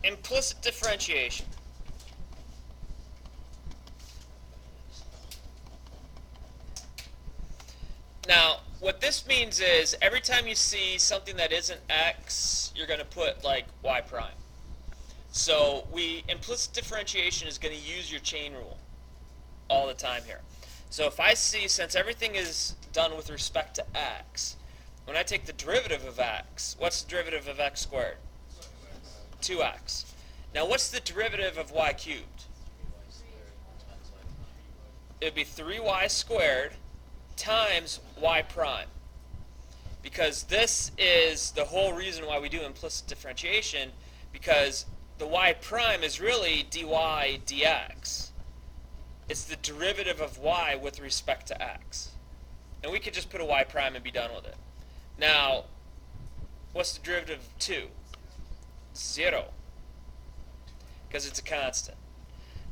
implicit differentiation. Now, what this means is every time you see something that isn't x, you're going to put like y prime. So implicit differentiation is going to use your chain rule all the time here. So if I see, since everything is done with respect to x, when I take the derivative of x, what's the derivative of x squared? 2x. Now what's the derivative of y cubed? It would be 3y squared times y prime. Because this is the whole reason why we do implicit differentiation, because the y prime is really dy dx. It's the derivative of y with respect to x. And we could just put a y prime and be done with it. Now, what's the derivative of 2? 0. Because it's a constant.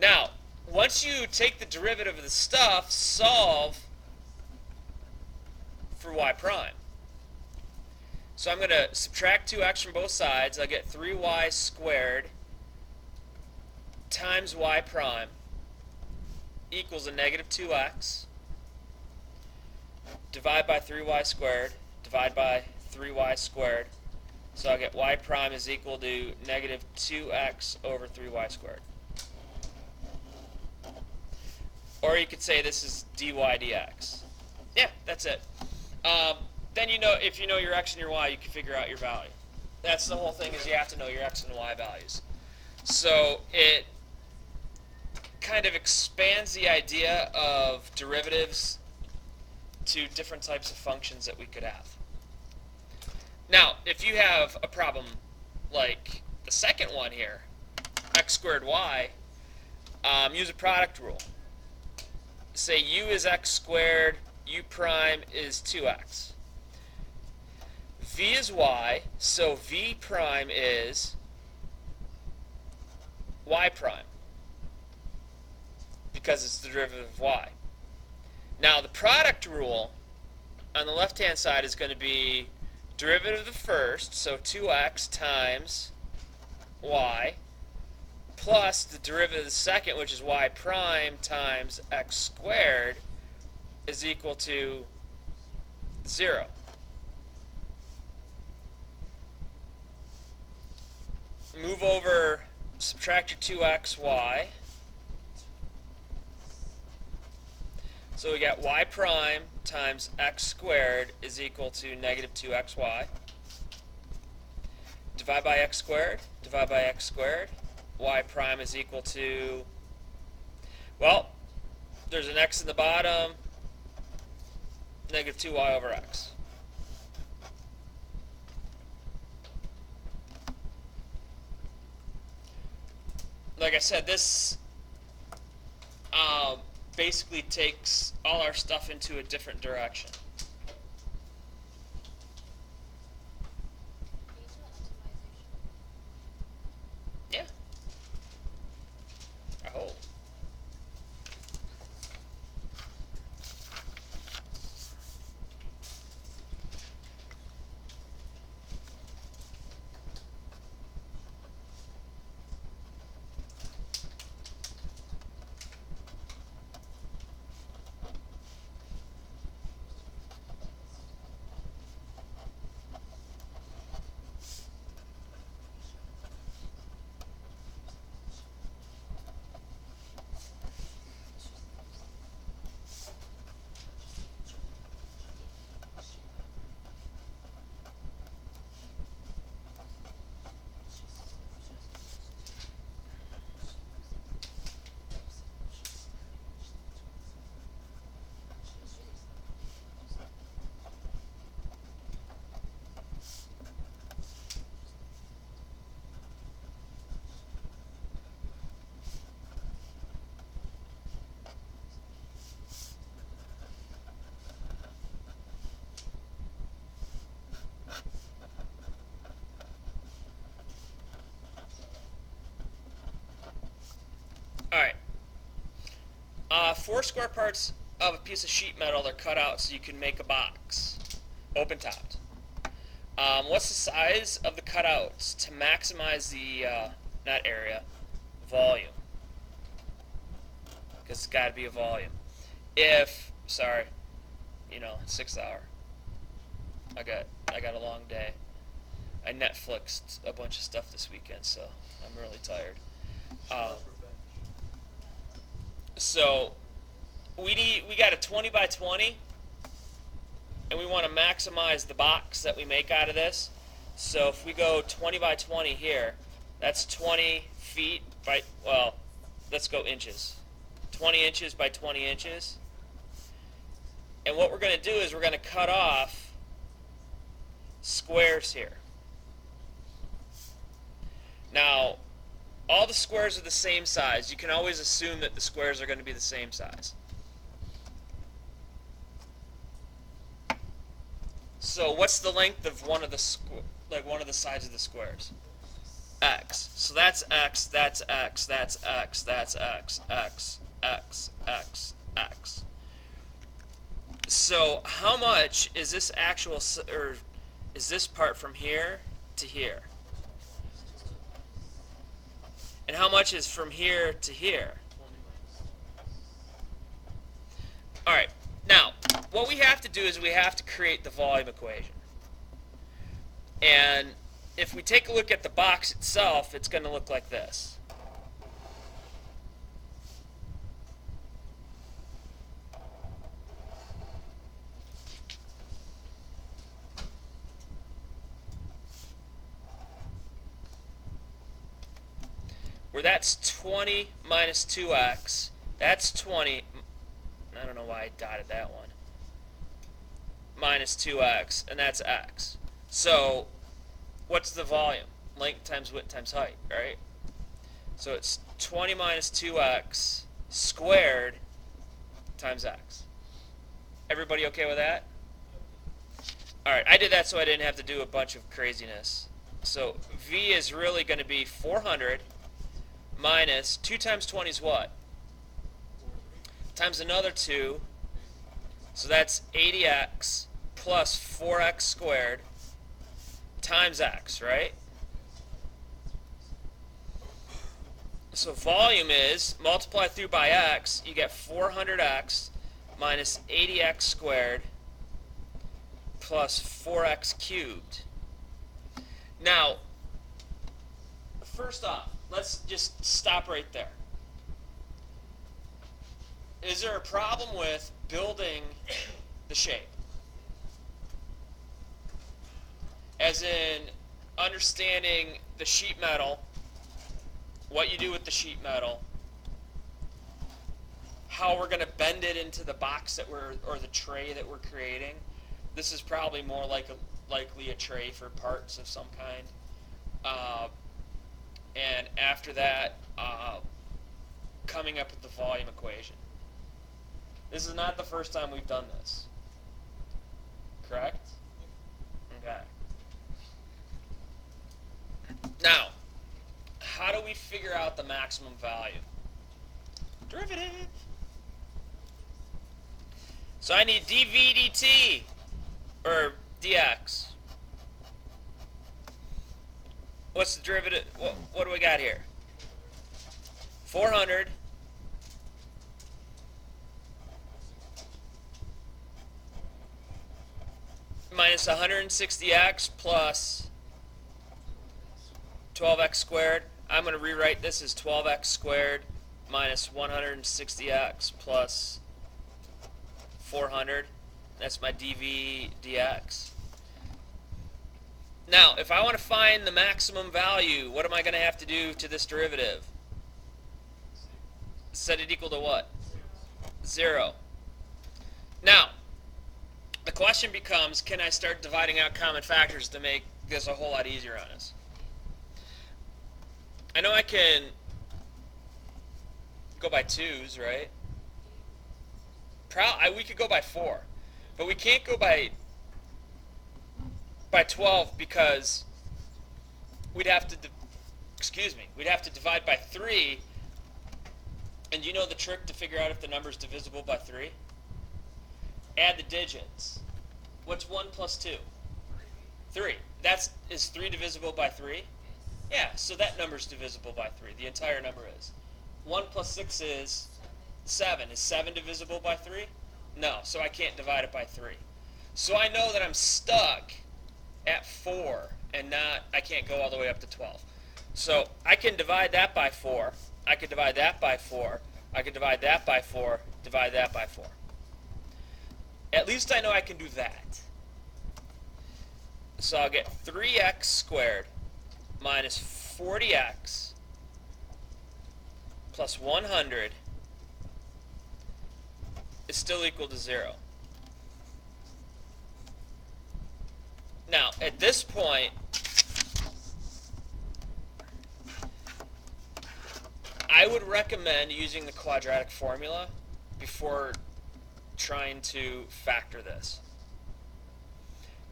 Now, once you take the derivative of the stuff, solve for y prime. So I'm going to subtract 2x from both sides. I'll get 3y squared times y prime equals a negative 2x. Divide by 3y squared. Divide by 3y squared. So I'll get y prime is equal to negative 2x over 3y squared. Or you could say this is dy dx. Yeah, that's it. Then you know, if you know your x and your y, you can figure out your value. That's the whole thing, is you have to know your x and y values. So it kind of expands the idea of derivatives to different types of functions that we could have. Now, if you have a problem like the second one here, x squared y, use a product rule. Say u is x squared, u prime is 2x. V is y, so v prime is y prime, because it's the derivative of y. Now the product rule on the left hand side is going to be derivative of the first, so 2x times y, plus the derivative of the second, which is y prime times x squared, is equal to 0. Move over, subtract your 2xy. So we got y prime times x squared is equal to negative 2xy. Divide by x squared, divide by x squared. Y prime is equal to, well, there's an x in the bottom, negative 2y over x. Like I said, this basically takes all our stuff into a different direction. Yeah. I hope. Alright. 4 square parts of a piece of sheet metal, they're cut out so you can make a box. Open topped. What's the size of the cutouts to maximize the not area, volume. Because it's got to be a volume. If, sorry, 6th hour. I got a long day. I Netflixed a bunch of stuff this weekend, so I'm really tired. So we got a 20 by 20, and we want to maximize the box that we make out of this. So if we go 20 by 20 here, that's 20 feet by, well, let's go inches. 20 inches by 20 inches. And what we're going to do is we're going to cut off squares here. Now, all the squares are the same size. You can always assume that the squares are going to be the same size. So what's the length of one of the sides of the squares? X. So that's X, that's X, that's X, that's X, X, X, X, X. So how much is this or is this part from here to here? And how much is from here to here? All right. Now, what we have to do is we have to create the volume equation. And if we take a look at the box itself, it's going to look like this. Where that's 20 minus 2x, that's 20, I don't know why I dotted that one, minus 2x, and that's x. So what's the volume? Length times width times height, right? So it's 20 minus 2x squared times x. Everybody okay with that? Alright, I did that so I didn't have to do a bunch of craziness. So V is really going to be 400 minus 2 times 20 is what? Times another 2. So that's 80x plus 4x squared times x, right? So volume is, multiply through by x, you get 400x minus 80x squared plus 4x cubed. Now, first off, let's just stop right there. Is there a problem with building the shape? As in understanding the sheet metal, what you do with the sheet metal, how we're going to bend it into the box that or the tray that we're creating. This is probably more likely a tray for parts of some kind. And after that, coming up with the volume equation. This is not the first time we've done this. Correct? Okay. Now, how do we figure out the maximum value? Derivative. So I need dv dt, or dx. What's the derivative? What do we got here? 400 minus 160x plus 12x squared. I'm going to rewrite this as 12x squared minus 160x plus 400. That's my dv dx. Now, if I want to find the maximum value, what am I going to have to do to this derivative? Set it equal to what? 0. Now, the question becomes, can I start dividing out common factors to make this a whole lot easier on us? I know I can go by 2's, right? We could go by 4, but we can't go by 12 because we'd have to divide by 3. And you know the trick to figure out if the number is divisible by 3? Add the digits. What's 1 plus 2? 3. Is 3 divisible by 3? Yeah, so that number is divisible by 3. The entire number is. 1 plus 6 is 7. Is 7 divisible by 3? No, so I can't divide it by 3. So I know that I'm stuck at 4 and I can't go all the way up to 12. So I can divide that by 4. I could divide that by 4. I could divide that by 4. Divide that by 4. At least I know I can do that. So I'll get 3x squared minus 40x plus 100 is still equal to 0. Now, at this point, I would recommend using the quadratic formula before trying to factor this,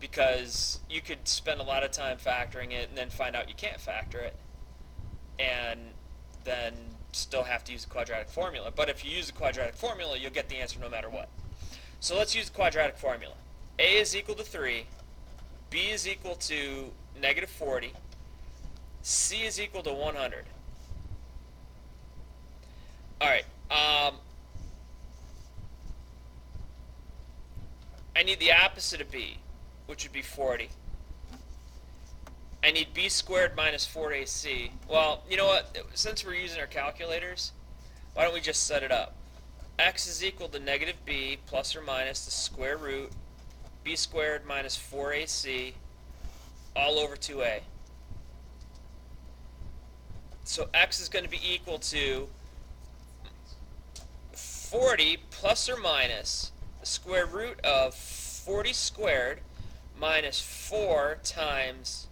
because you could spend a lot of time factoring it and then find out you can't factor it and then still have to use the quadratic formula. But if you use the quadratic formula, you'll get the answer no matter what. So let's use the quadratic formula. A is equal to 3, B is equal to negative 40, C is equal to 100. Alright, I need the opposite of B, which would be 40. I need B squared minus 4AC. Well, you know what? Since we're using our calculators, why don't we just set it up? X is equal to negative B plus or minus the square root B squared minus 4AC all over 2A. So X is going to be equal to 40 plus or minus the square root of 40 squared minus 4 times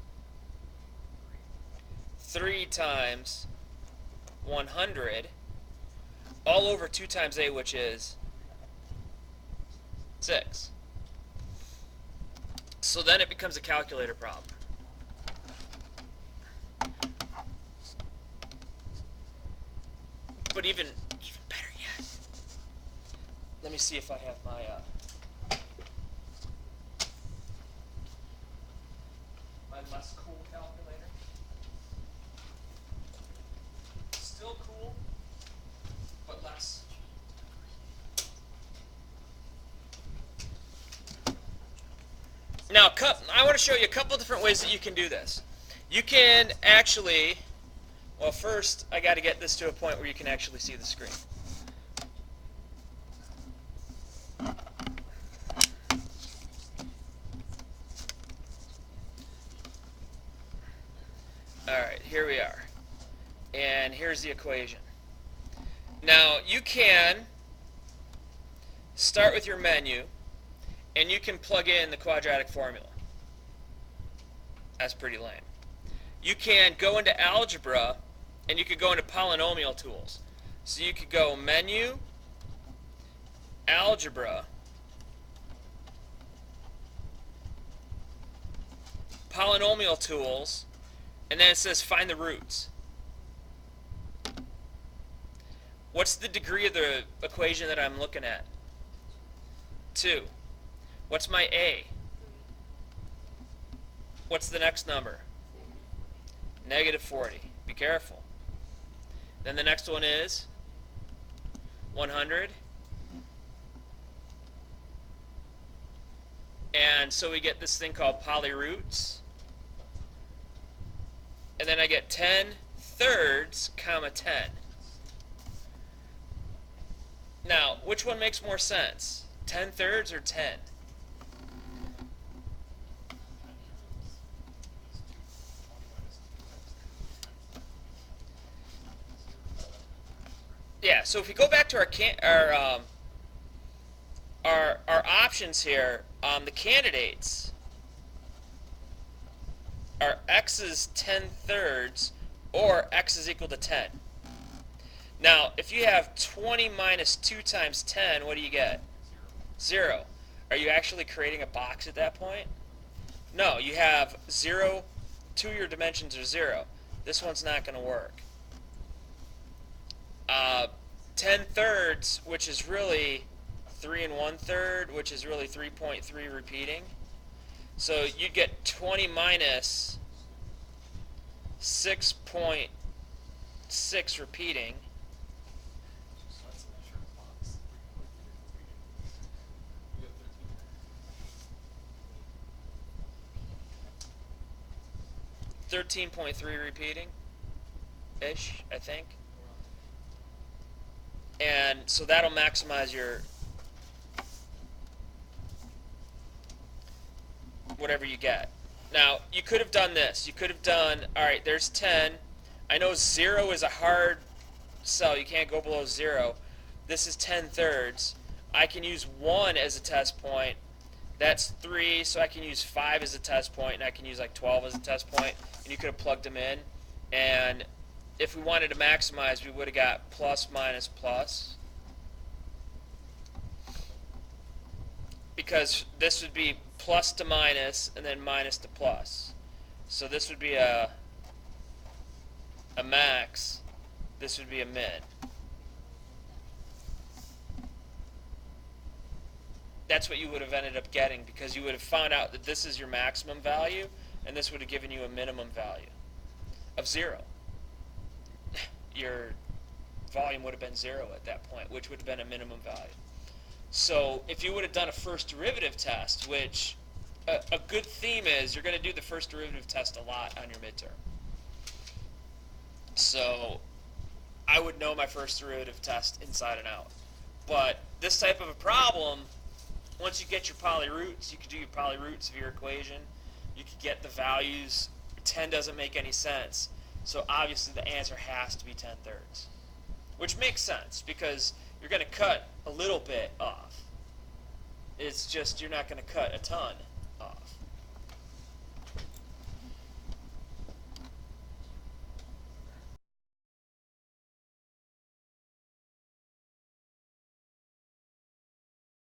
3 times 100 all over 2 times A, which is 6. So then it becomes a calculator problem. But even better yet, let me see if I have my less cool calculator. Still cool, but less. Now, I want to show you a couple different ways that you can do this. You can actually, well, first I got to get this to a point where you can actually see the screen. Alright, here we are. And here's the equation. Now, you can start with your menu, and you can plug in the quadratic formula. That's pretty lame. You can go into algebra, and you could go into polynomial tools. So you could go menu, algebra, polynomial tools, and then it says find the roots. What's the degree of the equation that I'm looking at? 2. What's my A? What's the next number? Negative 40. Be careful. Then the next one is 100. And so we get this thing called polyroots. And then I get 10 thirds, comma 10. Now, which one makes more sense? 10 thirds or 10? Yeah, so if we go back to our options here, the candidates are x is 10 thirds or x is equal to 10. Now, if you have 20 minus 2 times 10, what do you get? 0. Are you actually creating a box at that point? No, you have 0, 2 of your dimensions are 0. This one's not going to work. 10 thirds, which is really 3 1/3, which is really 3.3 repeating. So you'd get 20 minus 6.6 repeating. 13.3 repeating ish, I think. And so that'll maximize your whatever you get. Now, you could have done this. You could have done, all right, there's 10. I know 0 is a hard sell. You can't go below 0. This is 10 thirds. I can use 1 as a test point. That's 3, so I can use 5 as a test point, and I can use like 12 as a test point, and you could have plugged them in. And if we wanted to maximize, we would have got plus, minus, plus. Because this would be plus to minus, and then minus to plus. So this would be a max. This would be a min. That's what you would have ended up getting, because you would have found out that this is your maximum value, and this would have given you a minimum value of 0. Your volume would have been 0 at that point, which would have been a minimum value. So if you would have done a first derivative test, which a good theme is you're going to do the first derivative test a lot on your midterm. So I would know my first derivative test inside and out. But this type of a problem, once you get your polyroots, you could do your polyroots of your equation. You could get the values. 10 doesn't make any sense. So obviously the answer has to be 10 thirds, which makes sense because you're going to cut a little bit off. It's just you're not going to cut a ton off.